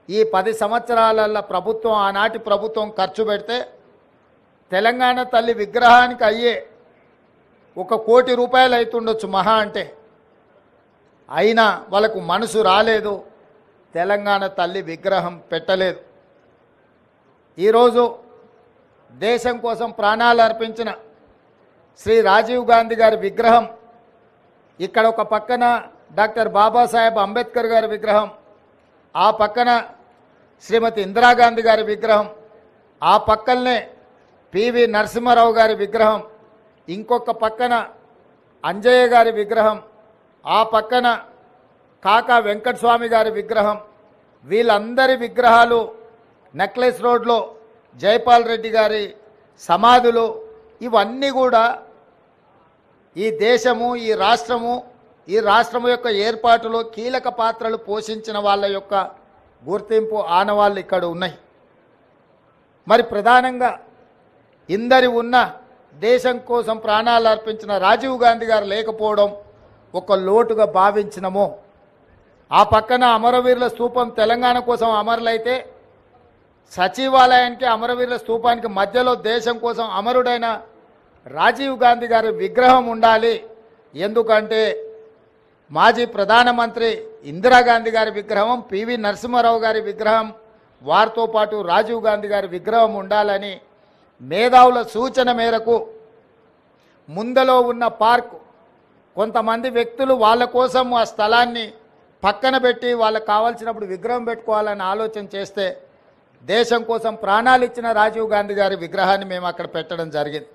ఈ 10 సంవత్సరాల ప్రభుత్వం ఆనాటి ప్రభుత్వం ఖర్చు పెడితే తెలంగాణ తల్లి విగ్రహానికి అయ్యే 1 కోటి రూపాయలు అవుతుండొచ్చు మహా అంటే. అయినా వాళ్ళకు మనసు రాలేదు, తెలంగాణ తల్లి విగ్రహం పెట్టలేదు. ఈరోజు దేశం కోసం ప్రాణాలు అర్పించిన శ్రీ రాజీవ్ గాంధీ గారి విగ్రహం ఇక్కడ ఒక పక్కన, డాక్టర్ బాబాసాహెబ్ అంబేద్కర్ గారి విగ్రహం ఆ పక్కన, శ్రీమతి ఇందిరాగాంధీ గారి విగ్రహం ఆ పక్కనే, పివి నరసింహారావు గారి విగ్రహం ఇంకొక పక్కన, అంజయ్య గారి విగ్రహం ఆ పక్కన, కాకా వెంకటస్వామి గారి విగ్రహం, వీళ్ళందరి విగ్రహాలు నెక్లెస్ రోడ్లో జైపాల్ రెడ్డి గారి సమాధులు, ఇవన్నీ కూడా ఈ దేశము ఈ రాష్ట్రము యొక్క ఏర్పాటులో కీలక పాత్రలు పోషించిన వాళ్ళ యొక్క గుర్తింపు ఆనవాళ్ళు ఇక్కడ ఉన్నాయి. మరి ప్రధానంగా ఇందరి ఉన్న దేశం కోసం ప్రాణాలు అర్పించిన రాజీవ్ గాంధీ గారు లేకపోవడం ఒక లోటుగా భావించినము. ఆ పక్కన అమరవీరుల స్తూపం తెలంగాణ కోసం అమరులైతే సచివాలయానికి అమరవీరుల స్తూపానికి మధ్యలో దేశం కోసం అమరుడైన రాజీవ్ గాంధీ గారి విగ్రహం ఉండాలి. ఎందుకంటే మాజీ ప్రధానమంత్రి ఇందిరాగాంధీ గారి విగ్రహం, పివి నరసింహారావు గారి విగ్రహం, వారితో పాటు రాజీవ్ గాంధీ గారి విగ్రహం ఉండాలని మేధావుల సూచన మేరకు ముందలో ఉన్న పార్కు కొంతమంది వ్యక్తులు వాళ్ళ కోసం ఆ స్థలాన్ని పక్కన పెట్టి వాళ్ళకు కావాల్సినప్పుడు విగ్రహం పెట్టుకోవాలని ఆలోచన చేస్తే దేశం కోసం ప్రాణాలు ఇచ్చిన రాజీవ్ గాంధీ గారి విగ్రహాన్ని మేము అక్కడ పెట్టడం జరిగింది.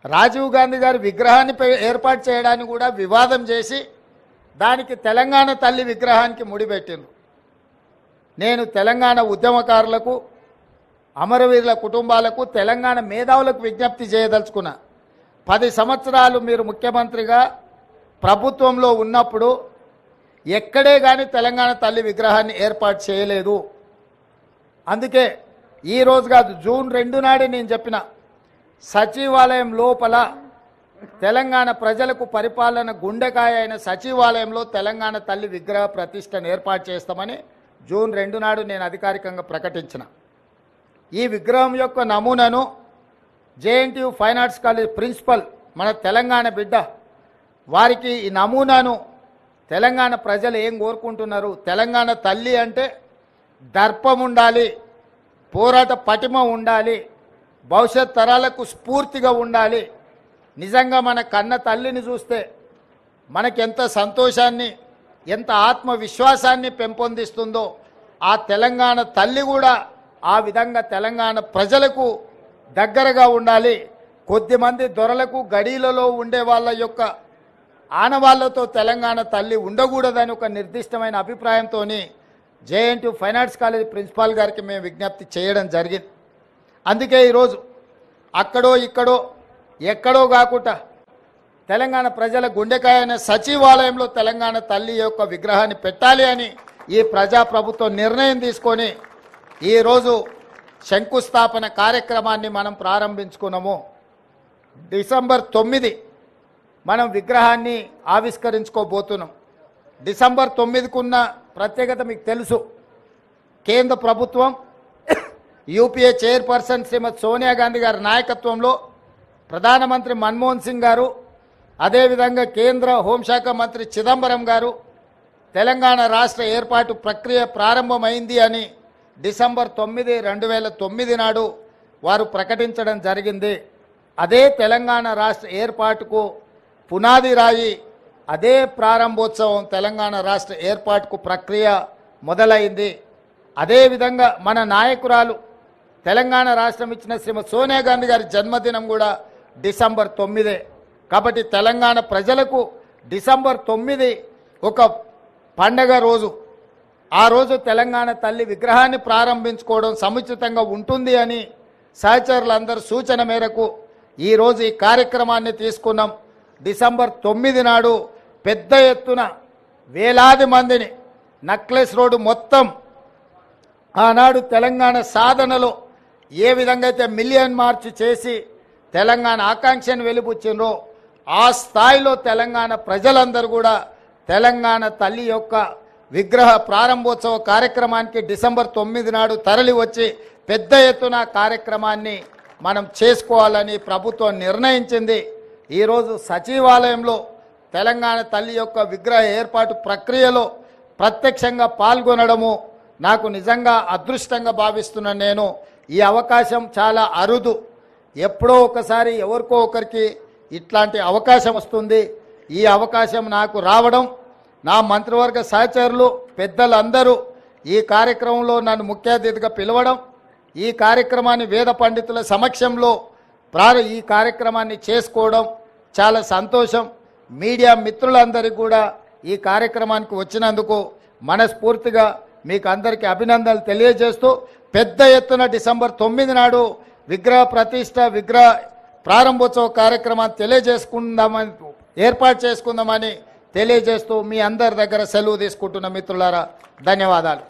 రాజీవ్ గాంధీ గారి విగ్రహాన్ని ఏర్పాటు చేయడానికి కూడా వివాదం చేసి దానికి తెలంగాణ తల్లి విగ్రహానికి ముడిపెట్టిండ్రు. నేను తెలంగాణ ఉద్యమకారులకు, అమరవీరుల కుటుంబాలకు, తెలంగాణ మేధావులకు విజ్ఞప్తి చేయదలుచుకున్నా. 10 సంవత్సరాలు మీరు ముఖ్యమంత్రిగా ప్రభుత్వంలో ఉన్నప్పుడు ఎక్కడే కానీ తెలంగాణ తల్లి విగ్రహాన్ని ఏర్పాటు చేయలేదు. అందుకే ఈరోజు కాదు, జూన్ 2 నాడే నేను చెప్పిన, సచివాలయం లోపల తెలంగాణ ప్రజలకు పరిపాలన గుండెకాయ అయిన సచివాలయంలో తెలంగాణ తల్లి విగ్రహ ప్రతిష్టను ఏర్పాటు చేస్తామని జూన్ 2 నాడు నేను అధికారికంగా ప్రకటించిన. ఈ విగ్రహం యొక్క నమూనాను JNTU fine arts college principal, మన తెలంగాణ బిడ్డ, వారికి ఈ నమూనాను తెలంగాణ ప్రజలు ఏం కోరుకుంటున్నారు, తెలంగాణ తల్లి అంటే దర్పం ఉండాలి, పోరాట పటిమ ఉండాలి, భవిష్యత్ తరాలకు స్ఫూర్తిగా ఉండాలి. నిజంగా మన కన్న తల్లిని చూస్తే మనకెంత సంతోషాన్ని, ఎంత ఆత్మవిశ్వాసాన్ని పెంపొందిస్తుందో ఆ తెలంగాణ తల్లి కూడా ఆ విధంగా తెలంగాణ ప్రజలకు దగ్గరగా ఉండాలి. కొద్దిమంది దొరలకు గడీలలో ఉండే వాళ్ళ యొక్క ఆనవాళ్లతో తెలంగాణ తల్లి ఉండకూడదని ఒక నిర్దిష్టమైన అభిప్రాయంతో JNTU fine arts college principal గారికి మేము విజ్ఞప్తి చేయడం జరిగింది. అందుకే ఈరోజు అక్కడో ఇక్కడో ఎక్కడో కాకుండా తెలంగాణ ప్రజల గుండెకాయ సచివాలయంలో తెలంగాణ తల్లి యొక్క విగ్రహాన్ని పెట్టాలి అని ఈ ప్రజాప్రభుత్వం నిర్ణయం తీసుకొని ఈరోజు శంకుస్థాపన కార్యక్రమాన్ని మనం ప్రారంభించుకున్నాము. డిసెంబర్ 9 మనం విగ్రహాన్ని ఆవిష్కరించుకోబోతున్నాం. డిసెంబర్ 9కున్న ప్రత్యేకత మీకు తెలుసు. కేంద్ర ప్రభుత్వం యూపీఏ చైర్పర్సన్ శ్రీమతి సోనియా గాంధీ గారి నాయకత్వంలో ప్రధానమంత్రి మన్మోహన్ సింగ్ గారు, అదేవిధంగా కేంద్ర హోంశాఖ మంత్రి చిదంబరం గారు తెలంగాణ రాష్ట్ర ఏర్పాటు ప్రక్రియ ప్రారంభమైంది అని డిసెంబర్ 9, 2009 నాడు వారు ప్రకటించడం జరిగింది. అదే తెలంగాణ రాష్ట్ర ఏర్పాటుకు పునాది రాయి, అదే ప్రారంభోత్సవం తెలంగాణ రాష్ట్ర ఏర్పాటుకు ప్రక్రియ మొదలైంది. అదేవిధంగా మన నాయకురాలు తెలంగాణ రాష్ట్రం ఇచ్చిన శ్రీమతి సోనియా గాంధీ గారి జన్మదినం కూడా డిసెంబర్ 9. కాబట్టి తెలంగాణ ప్రజలకు డిసెంబర్ 9 ఒక పండగ రోజు. ఆ రోజు తెలంగాణ తల్లి విగ్రహాన్ని ప్రారంభించుకోవడం సముచితంగా ఉంటుంది అని సహచరులందరూ సూచన మేరకు ఈరోజు ఈ కార్యక్రమాన్ని తీసుకున్నాం. డిసెంబర్ 9 నాడు పెద్ద ఎత్తున వేలాది మందిని నెక్లెస్ రోడ్డు మొత్తం ఆనాడు తెలంగాణ సాధనలో ఏ విధంగా అయితే మిలియన్ మార్చ్ చేసి తెలంగాణ ఆకాంక్షను వెలిబుచ్చిండ్రో ఆ స్థాయిలో తెలంగాణ ప్రజలందరూ కూడా తెలంగాణ తల్లి యొక్క విగ్రహ ప్రారంభోత్సవ కార్యక్రమానికి డిసెంబర్ 9 నాడు తరలి వచ్చి పెద్ద ఎత్తున కార్యక్రమాన్ని మనం చేసుకోవాలని ప్రభుత్వం నిర్ణయించింది. ఈరోజు సచివాలయంలో తెలంగాణ తల్లి యొక్క విగ్రహ ఏర్పాటు ప్రక్రియలో ప్రత్యక్షంగా పాల్గొనడము నాకు నిజంగా అదృష్టంగా భావిస్తున్నాను. నేను ఈ అవకాశం చాలా అరుదు, ఎప్పుడో ఒకసారి ఎవరికో ఒకరికి ఇట్లాంటి అవకాశం వస్తుంది. ఈ అవకాశం నాకు రావడం, నా మంత్రివర్గ సహచరులు పెద్దలందరూ ఈ కార్యక్రమంలో నన్ను ముఖ్య అతిథిగా పిలవడం, ఈ కార్యక్రమాన్ని వేద పండితుల సమక్షంలో ఈ కార్యక్రమాన్ని చేసుకోవడం చాలా సంతోషం. మీడియా మిత్రులందరికీ కూడా ఈ కార్యక్రమానికి వచ్చినందుకు మనస్ఫూర్తిగా మీకు అందరికీ అభినందనలు తెలియజేస్తూ పెద్ద ఎత్తున డిసెంబర్ 9 నాడు విగ్రహ ప్రతిష్ట విగ్రహ ప్రారంభోత్సవ కార్యక్రమాన్ని ఏర్పాటు చేసుకుందామని తెలియజేస్తూ మీ అందరి దగ్గర సెలవు తీసుకుంటున్న మిత్రులారా ధన్యవాదాలు.